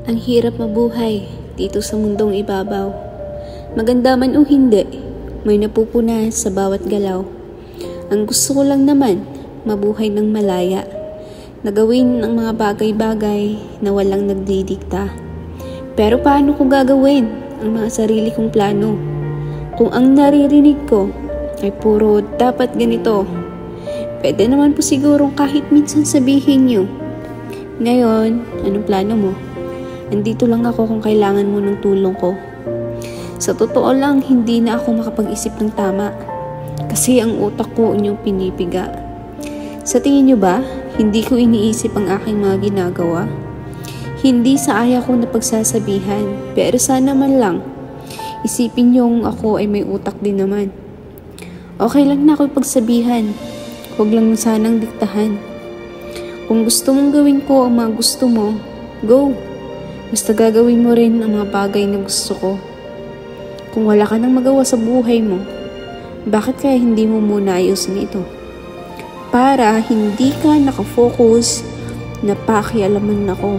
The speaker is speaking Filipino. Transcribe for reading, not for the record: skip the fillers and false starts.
Ang hirap mabuhay dito sa mundong ibabaw. Maganda man o hindi, may napupuna sa bawat galaw. Ang gusto ko lang naman, mabuhay ng malaya, na gawin ang mga bagay-bagay na walang nagdidikta. Pero paano ko gagawin ang mga sarili kong plano? Kung ang naririnig ko ay puro dapat ganito, pwede naman po sigurong kahit minsan sabihin nyo, ngayon, anong plano mo? Andito lang ako kung kailangan mo ng tulong ko. Sa totoo lang, hindi na ako makapag-isip ng tama kasi ang utak ko inyong pinipiga. Sa tingin nyo ba, hindi ko iniisip ang aking mga ginagawa? Hindi sa aya ko na pagsasabihan, pero sana man lang isipin nyong ako ay may utak din naman. Okay lang na ako pagsabihan, huwag lang sanang diktahan. Kung gusto mong gawin ko ang mga gusto mo, go! Basta gagawin mo rin ang mga bagay na gusto ko. Kung wala ka nang magawa sa buhay mo, bakit kaya hindi mo muna ayusin ito? Para hindi ka nakafocus na pakialaman ako.